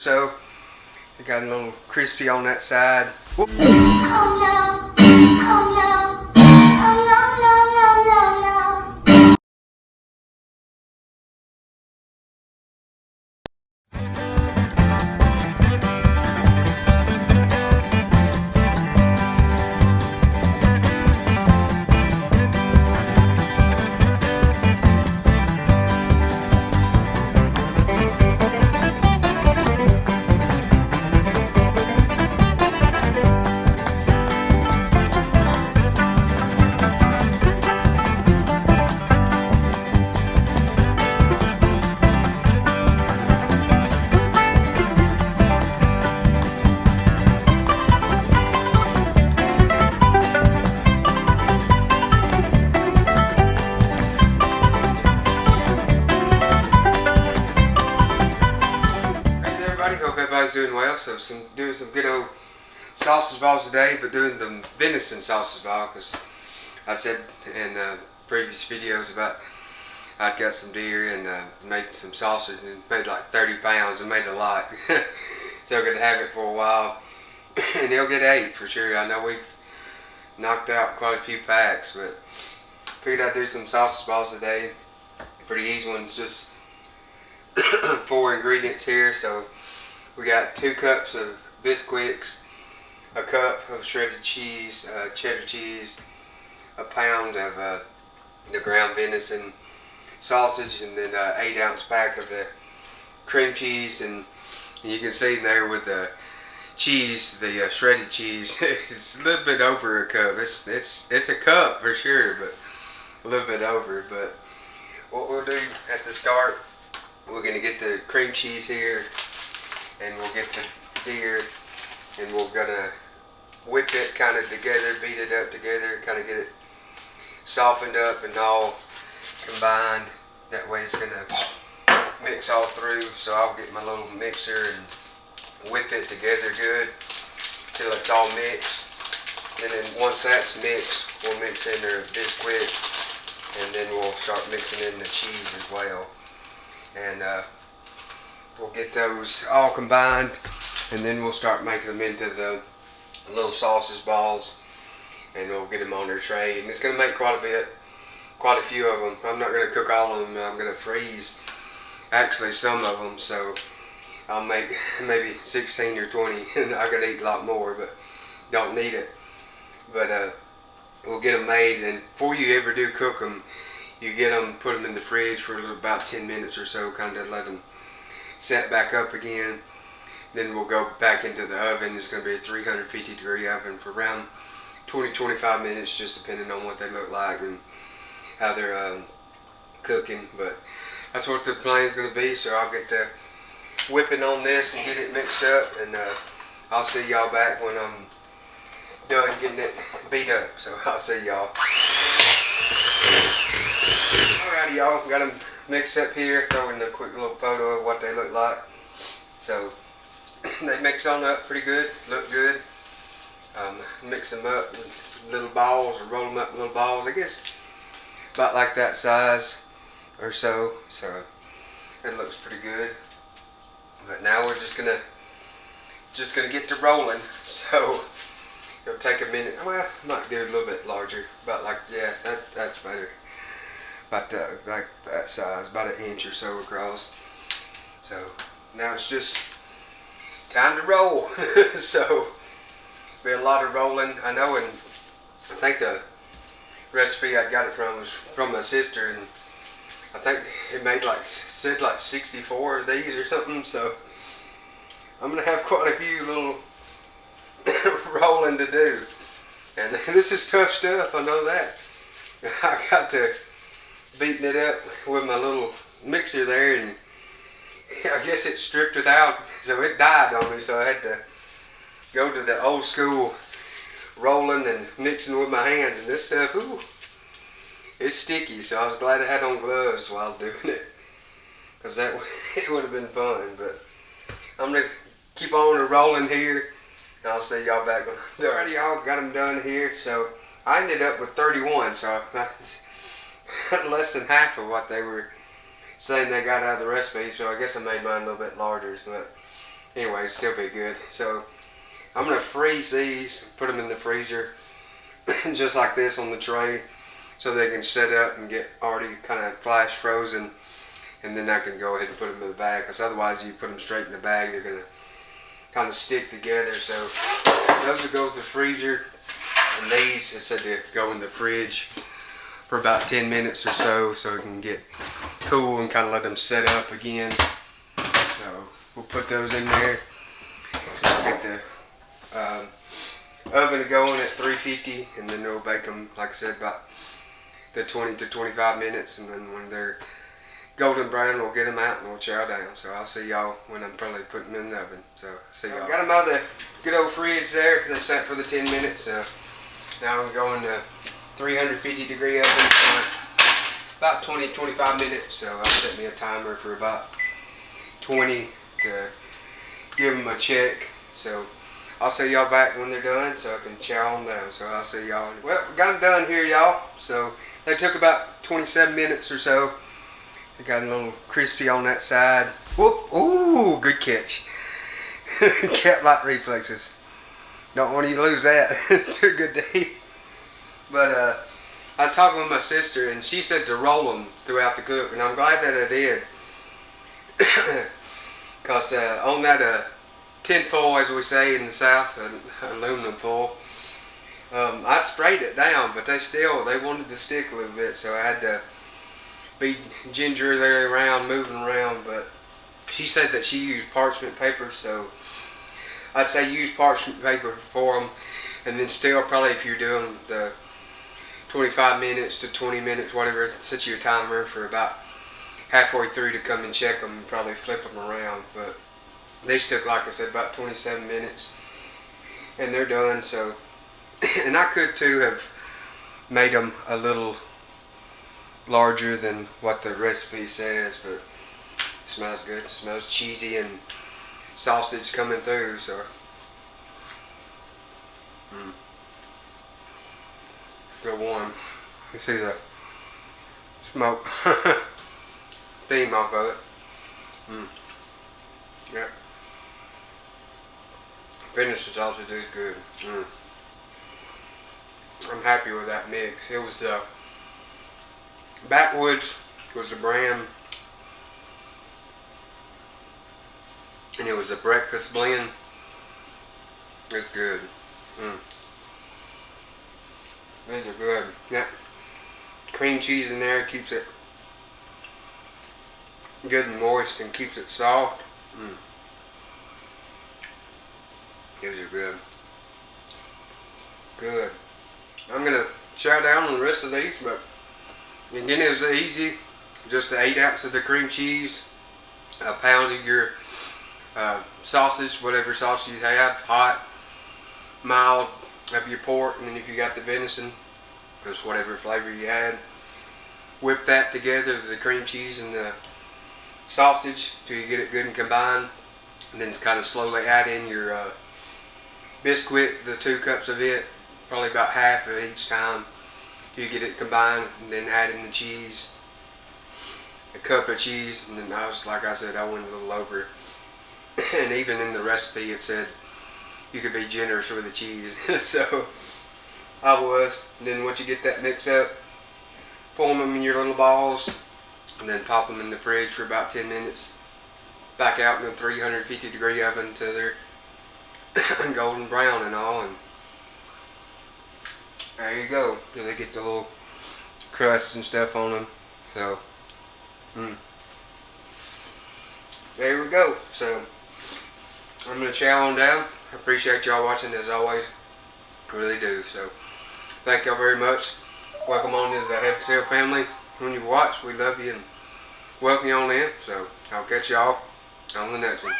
So it got a little crispy on that side. Oh no! Oh no! Oh no! No! No! No! No! Hope everybody's doing well. So doing some good old sausage balls today, but doing the venison sausage ball because I said in previous videos about I'd got some deer and made some sausage and made like 30 pounds and made a lot. So I could have it for a while and they'll get 8 for sure. I know we've knocked out quite a few packs, but figured I'd do some sausage balls today. Pretty easy ones, just 4 ingredients here. So we got 2 cups of Bisquicks, a cup of shredded cheese, cheddar cheese, a pound of the ground venison sausage, and then an 8-ounce pack of the cream cheese. And you can see in there with the cheese, the shredded cheese, it's a little bit over a cup. It's a cup for sure, but a little bit over. But what we'll do at the start, we're gonna get the cream cheese here, and we'll get the deer, and we're gonna whip it kind of together, beat it up together, kind of get it softened up and all combined. That way it's gonna mix all through. So I'll get my little mixer and whip it together good till it's all mixed. And then once that's mixed, we'll mix in the Bisquick, and then we'll start mixing in the cheese as well. And we'll get those all combined, and then we'll start making them into the little sausage balls, and we'll get them on their tray. And it's going to make quite a few of them. I'm not going to cook all of them. I'm going to freeze actually some of them, so I'll make maybe 16 or 20, and I could eat a lot more, but don't need it. But we'll get them made, and before you ever do cook them, you get them, put them in the fridge for about 10 minutes or so, kind of let them set back up again. Then we'll go back into the oven. It's going to be a 350 degree oven for around 20-25 minutes, just depending on what they look like and how they're cooking. But that's what the plan is going to be. So I'll get to whipping on this and get it mixed up, and I'll see y'all back when I'm done getting it beat up. So I'll see y'all. Alrighty, y'all, got them mixed up here. Throw in a quick little photo of what they look like. So they mix on up pretty good, look good. Mix them up with little balls, or roll them up in little balls. I guess about like that size or so. So it looks pretty good. But now we're just gonna get to rolling. So it'll take a minute. Well, I might do it a little bit larger. About like, yeah, that's better. About like that size, about 1 inch or so across. So now it's just time to roll. So be a lot of rolling. I know, and I think the recipe I got it from was from my sister, and I think it made said like 64 of these or something. So I'm gonna have quite a few little rolling to do, and this is tough stuff. I know that. I got to beating it up with my little mixer there, and I guess it stripped it out, so it died on me. So I had to go to the old school rolling and mixing with my hands, and this stuff, ooh, it's sticky. So I was glad I had on gloves while doing it, because it would have been fun. But I'm gonna keep on rolling here, and I'll see y'all back when already y'all got them done here. So I ended up with 31, so I less than half of what they were saying they got out of the recipe. So I guess I made mine a little bit larger, but anyway, still be good. So I'm gonna freeze these, put them in the freezer, just like this on the tray, so they can set up and get already kind of flash frozen, and then I can go ahead and put them in the bag. Because otherwise, you put them straight in the bag, they're gonna kind of stick together. So those will go to the freezer, and these, I said, to go in the fridge for about 10 minutes or so it can get cool and kind of let them set up again. So we'll put those in there. We'll get the oven going at 350, and then we'll bake them, like I said, about the 20 to 25 minutes, and then when they're golden brown, we'll get them out and we'll chow down. So I'll see y'all when I'm probably putting them in the oven. So see y'all. Got them out of the good old fridge there. They sat for the 10 minutes. So now I'm going to 350 degree oven for about 20-25 minutes. So I'll set me a timer for about 20 to give them a check. So I'll see y'all back when they're done, so I can chow them down. So I'll see y'all. Well, we got them done here, y'all. So they took about 27 minutes or so. They got a little crispy on that side. Whoop! Ooh, good catch. Cat-like reflexes. Don't want you to lose that. It's a good day. But I was talking with my sister, and she said to roll them throughout the cook, and I'm glad that I did. Because on that tin foil, as we say in the South, aluminum foil, I sprayed it down, but they wanted to stick a little bit, so I had to be gingerly around, moving around. But she said that she used parchment paper, so I'd say use parchment paper for them, and then still probably if you're doing the 25 minutes to 20 minutes, whatever, set your timer for about halfway through to come and check them and probably flip them around. But these took, like I said, about 27 minutes, and they're done. So, and I could too have made them a little larger than what the recipe says, but it smells good. It smells cheesy and sausage coming through. So, go warm. You see the smoke steam off of it. Yeah. Venison sausage is good. I'm happy with that mix. It was Backwoods was the brand, and it was a breakfast blend. It's good. These are good. Yeah. Cream cheese in there keeps it good and moist and keeps it soft. These are good. Good. I'm gonna chow down on the rest of these, but again, it was easy. Just the 8 ounces of the cream cheese, a pound of your sausage, whatever sausage you have, hot, mild, of your pork, and then if you got the venison, just whatever flavor you had. Whip that together, the cream cheese and the sausage, till you get it good and combined, and then kind of slowly add in your Bisquick, the 2 cups of it, probably about half of each time, till you get it combined, and then add in the cheese, a cup of cheese, and then like I said, I went a little over. And even in the recipe it said you could be generous with the cheese. So I was. And then once you get that mix up, form them in your little balls, and then pop them in the fridge for about 10 minutes. Back out in the 350 degree oven until they're golden brown and all, and there you go. Till they get the little crust and stuff on them. So there we go. So I'm gonna chow on down. I appreciate y'all watching as always. I really do. So thank y'all very much. Welcome on to the Happy Sale family. When you watch, we love you and welcome you on in. So I'll catch y'all on the next one.